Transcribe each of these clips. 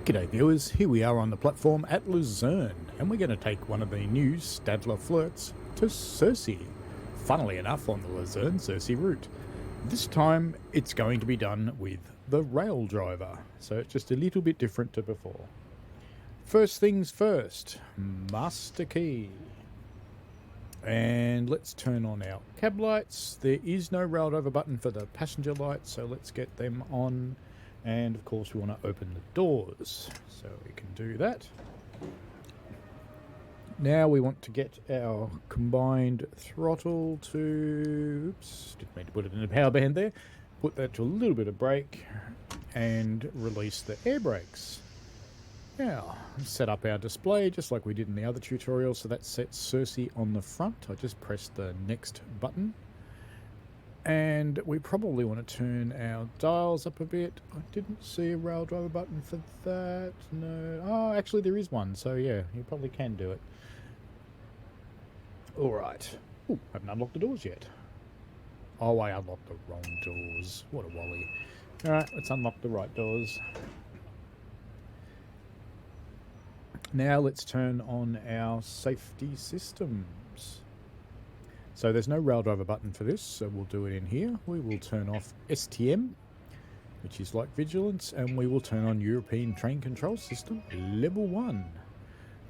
G'day viewers, here we are on the platform at Luzern, and we're going to take one of the new Staedler Flirts to Sursee, funnily enough on the Luzern Sursee route. This time it's going to be done with the Raildriver, so it's just a little bit different to before. First things first, master key. And let's turn on our cab lights. There is no Raildriver button for the passenger lights, so let's get them on. And of course we want to open the doors, so we can do that. Now we want to get our combined throttle to, oops, didn't mean to put it in a power band there. Put that to a little bit of brake and release the air brakes. Now, set up our display just like we did in the other tutorial, so that sets Sursee on the front. I just pressed the next button. And we probably want to turn our dials up a bit. I didn't see a Raildriver button for that. No. Oh, actually there is one. So yeah, you probably can do it. Alright. Oh, I haven't unlocked the doors yet. Oh, I unlocked the wrong doors. What a wally. Alright, let's unlock the right doors. Now let's turn on our safety systems. So there's no Raildriver button for this, so we'll do it in here. We will turn off STM, which is like vigilance, and we will turn on European Train Control System Level 1,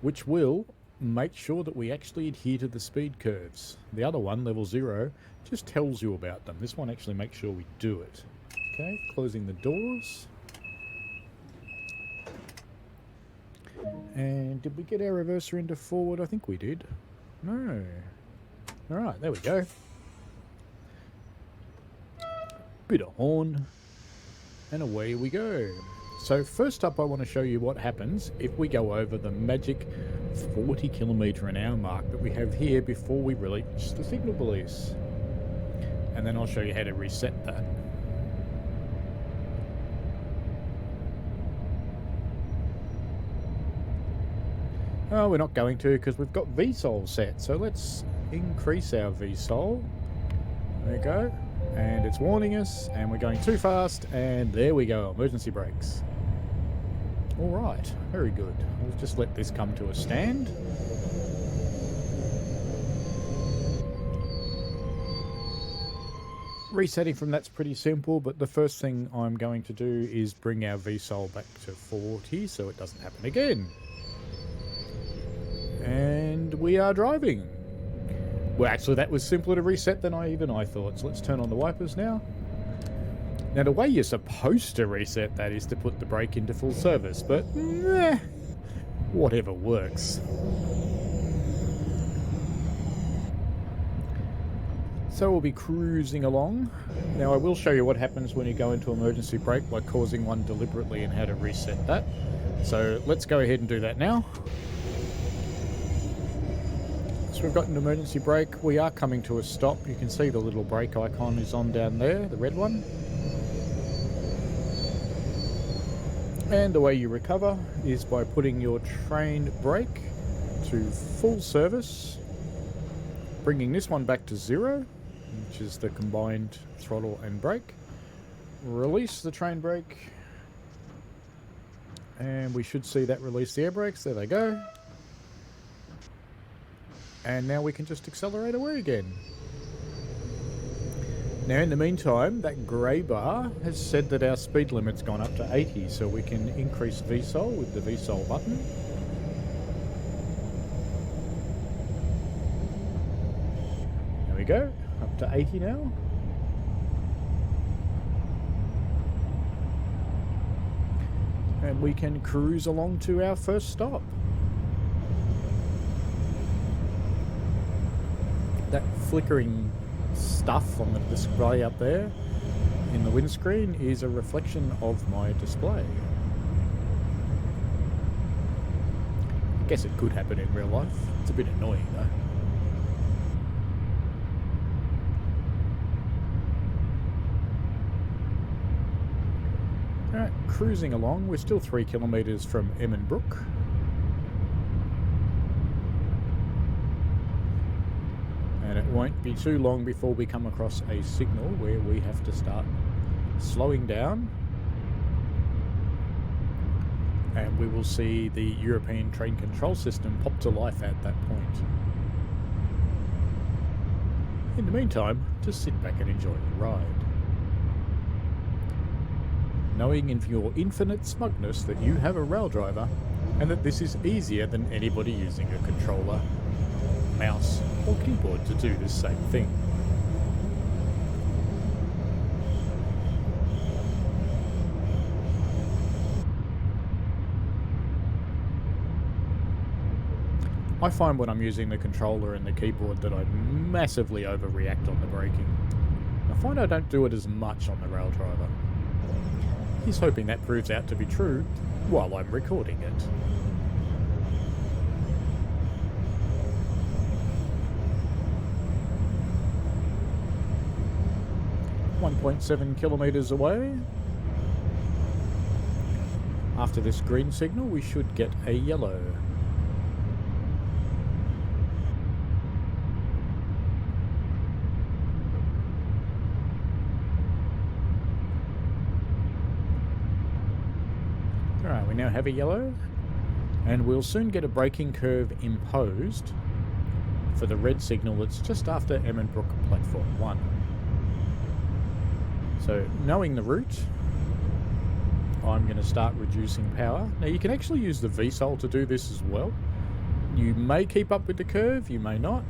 which will make sure that we actually adhere to the speed curves. The other one, Level 0, just tells you about them. This one actually makes sure we do it. Okay, closing the doors. And did we get our reverser into forward? I think we did. No. Alright, there we go. Bit of horn. And away we go. So first up I want to show you what happens if we go over the magic 40 km/h mark that we have here before we reach the signal police. And then I'll show you how to reset that. Oh, we're not going to because we've got VSOL set, so let's increase our VSOL. There we go. And it's warning us, and we're going too fast, and there we go, emergency brakes. Alright, very good. We'll just let this come to a stand. Resetting from that's pretty simple, but the first thing I'm going to do is bring our VSOL back to 40 so it doesn't happen again. And we are driving. Well, actually, that was simpler to reset than I thought. So let's turn on the wipers now. Now, the way you're supposed to reset that is to put the brake into full service, but whatever works. So we'll be cruising along. Now, I will show you what happens when you go into emergency brake by causing one deliberately and how to reset that. So let's go ahead and do that now. So we've got an emergency brake. We are coming to a stop. You can see the little brake icon is on down there, the red one. And the way you recover is by putting your train brake to full service, bringing this one back to 0, which is the combined throttle and brake. Release the train brake, and we should see that release the air brakes. There they go. And now we can just accelerate away again. Now in the meantime, that grey bar has said that our speed limit's gone up to 80, so we can increase VSOL with the VSOL button. There we go, up to 80 now. And we can cruise along to our first stop. That flickering stuff on the display up there in the windscreen is a reflection of my display. I guess it could happen in real life. It's a bit annoying though. Alright, cruising along. We're still 3 kilometres from Emmenbrook. And it won't be too long before we come across a signal where we have to start slowing down And we will see the European train control system pop to life at that point. In the meantime, just sit back and enjoy the ride. Knowing in your infinite smugness that you have a Raildriver and that this is easier than anybody using a controller, mouse or keyboard to do this same thing. I find when I'm using the controller and the keyboard that I massively overreact on the braking. I find I don't do it as much on the Raildriver. He's hoping that proves out to be true while I'm recording it. .7 kilometres away. After this green signal, we should get a yellow. Alright, we now have a yellow, and we'll soon get a braking curve imposed for the red signal that's just after Emmenbrook Platform 1. So, knowing the route, I'm going to start reducing power. Now, you can actually use the VSOL to do this as well. You may keep up with the curve, you may not.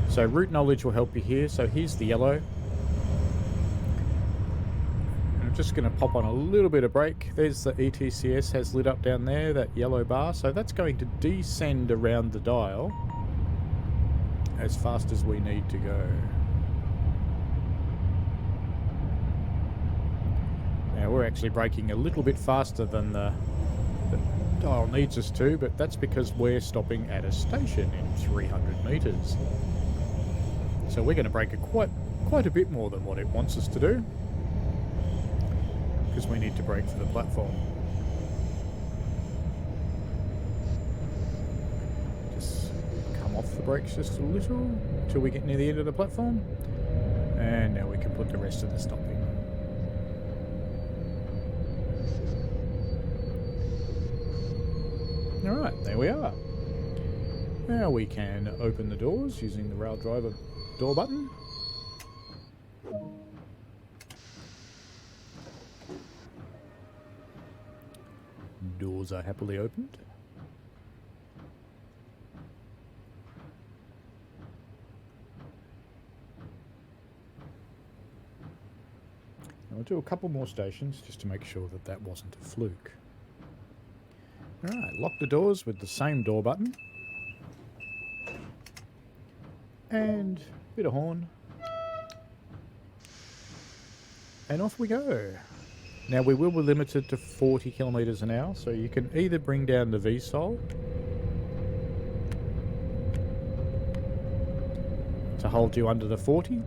So, route knowledge will help you here. So, here's the yellow. I'm just going to pop on a little bit of brake. There's the ETCS has lit up down there, that yellow bar. So that's going to descend around the dial as fast as we need to go. Now we're actually braking a little bit faster than the dial needs us to, but that's because we're stopping at a station in 300 metres. So we're going to brake quite a bit more than what it wants us to do, because we need to brake for the platform. Just come off the brakes just a little until we get near the end of the platform, and now we can put the rest of the stopping. Alright, there we are. Now we can open the doors using the Raildriver door button. Doors are happily opened. I'll do a couple more stations just to make sure that that wasn't a fluke. Alright, lock the doors with the same door button. And a bit of horn. And off we go. Now we will be limited to 40 kilometres an hour, so you can either bring down the VSOL to hold you under the 40,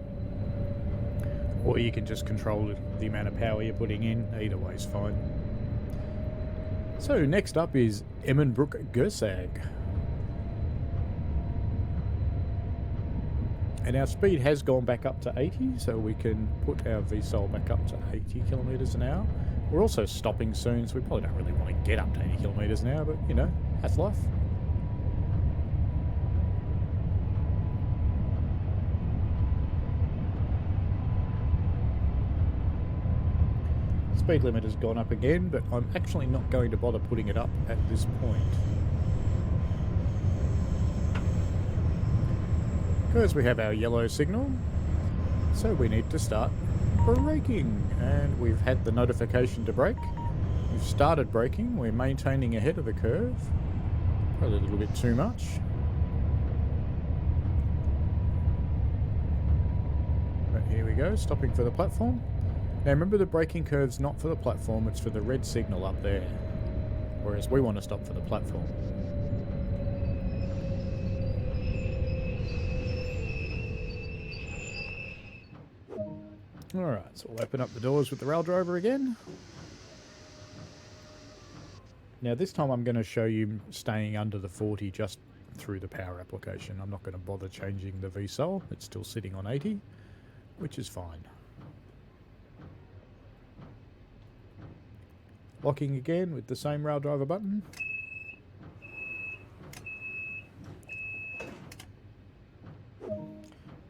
or you can just control the amount of power you're putting in. Either way is fine. So next up is Emmenbrook Gersag. And our speed has gone back up to 80, so we can put our VSOL back up to 80 kilometres an hour. We're also stopping soon, so we probably don't really want to get up to 80 kilometres an hour, but, you know, that's life. Speed limit has gone up again, but I'm actually not going to bother putting it up at this point, because we have our yellow signal, so we need to start braking. And we've had the notification to brake. We've started braking. We're maintaining ahead of the curve. Probably a little bit too much. But here we go, stopping for the platform. Now remember, the braking curve's not for the platform, it's for the red signal up there. Whereas we want to stop for the platform. Alright, so we'll open up the doors with the Raildriver again. Now this time I'm going to show you staying under the 40 just through the power application. I'm not going to bother changing the VSOL. It's still sitting on 80, which is fine. Locking again with the same Raildriver button.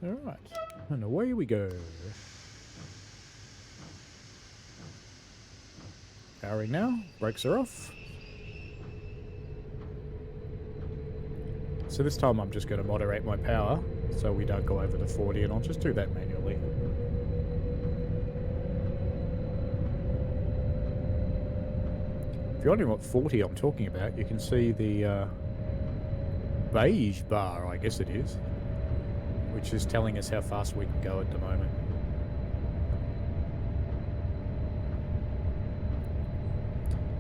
Alright, and away we go. Powering now, brakes are off. So this time I'm just going to moderate my power so we don't go over the 40, and I'll just do that manually. If you're wondering what 40 I'm talking about, you can see the beige bar, I guess it is, which is telling us how fast we can go at the moment.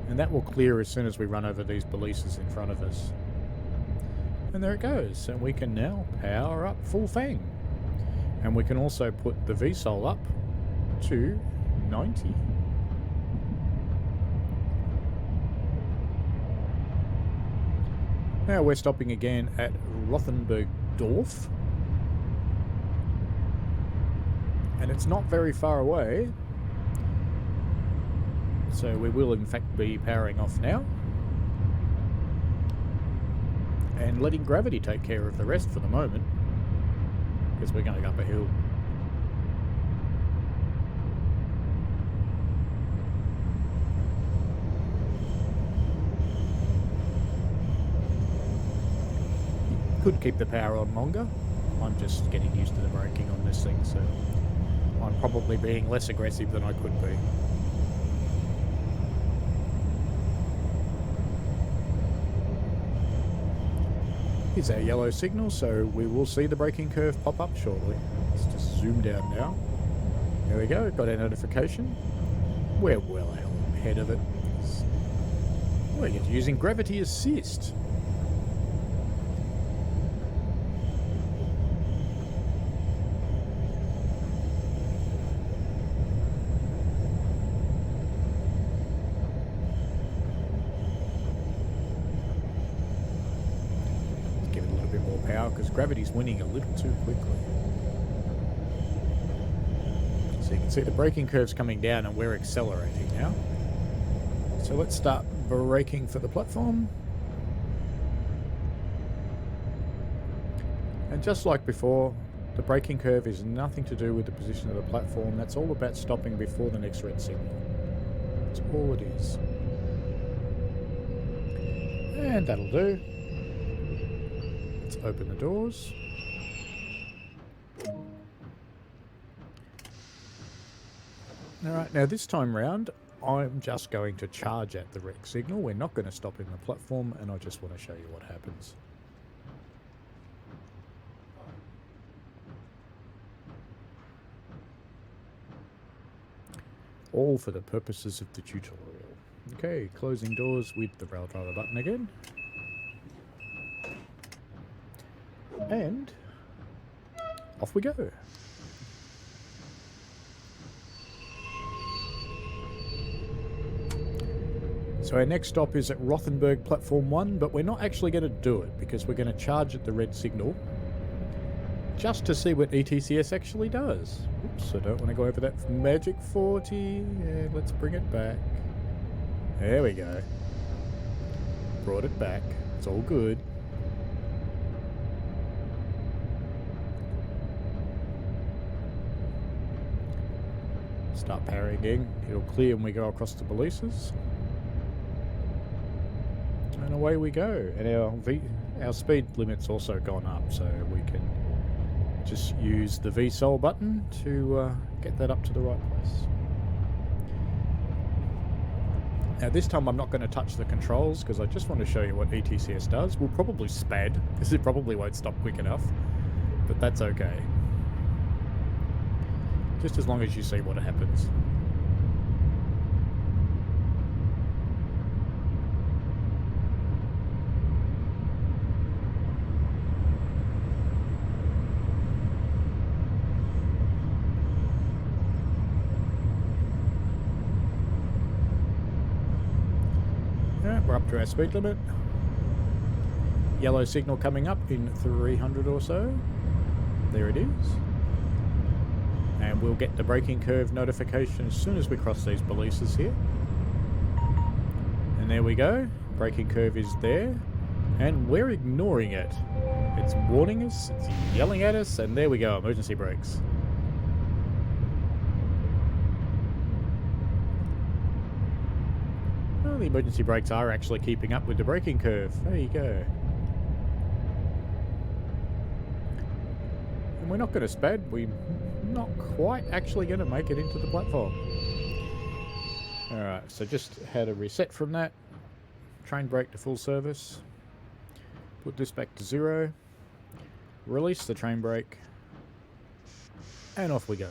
And that will clear as soon as we run over these balises in front of us. And there it goes, and we can now power up full fang. And we can also put the VSOL up to 90. Now we're stopping again at Rothenburg-Dorf. And it's not very far away. So we will in fact be powering off now. And letting gravity take care of the rest for the moment. Because we're going up a hill. Could keep the power on longer. I'm just getting used to the braking on this thing, so I'm probably being less aggressive than I could be. Here's our yellow signal, so we will see the braking curve pop up shortly. Let's just zoom down now. There we go, got our notification. We're well ahead of it. We're using gravity assist. Because gravity's winning a little too quickly. So you can see the braking curve's coming down and we're accelerating now. So let's start braking for the platform. And just like before, the braking curve is nothing to do with the position of the platform. That's all about stopping before the next red signal. That's all it is. And that'll do. Let's open the doors. Alright, now this time round, I'm just going to charge at the red signal. We're not going to stop in the platform, and I just want to show you what happens. All for the purposes of the tutorial. Okay, closing doors with the Raildriver button again. And off we go. So our next stop is at Rothenburg Platform 1, but we're not actually going to do it because we're going to charge at the red signal just to see what ETCS actually does. Oops, I don't want to go over that magic 40. Yeah, let's bring it back. There we go. Brought it back. It's all good. Start powering again. It'll clear when we go across the balises. And away we go. And our speed limit's also gone up, so we can just use the VSOL button to get that up to the right place. Now this time I'm not going to touch the controls because I just want to show you what ETCS does. We'll probably spad because it probably won't stop quick enough, but that's okay. Just as long as you see what happens. We're up to our speed limit. Yellow signal coming up in 300 or so. There it is. And we'll get the braking curve notification as soon as we cross these balises here. And there we go. Braking curve is there. And we're ignoring it. It's warning us, it's yelling at us, and there we go, emergency brakes. Well, the emergency brakes are actually keeping up with the braking curve. There you go. And we're not going to spad. We're not quite actually going to make it into the platform. Alright, so just had a reset from that. Train brake to full service. Put this back to 0. Release the train brake. And off we go.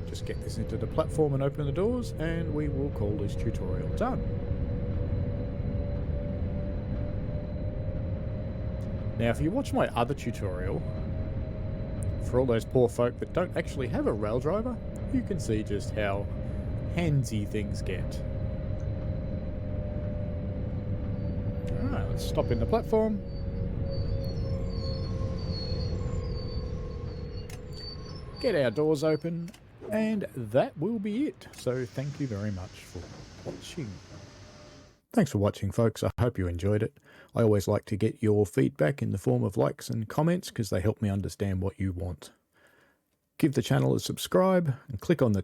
Just get this into the platform and open the doors, and we will call this tutorial done. Now, if you watch my other tutorial, for all those poor folk that don't actually have a Raildriver, you can see just how handsy things get. Alright, let's stop in the platform. Get our doors open, and that will be it. So thank you very much for watching. Thanks for watching, folks. I hope you enjoyed it. I always like to get your feedback in the form of likes and comments because they help me understand what you want. Give the channel a subscribe and click on the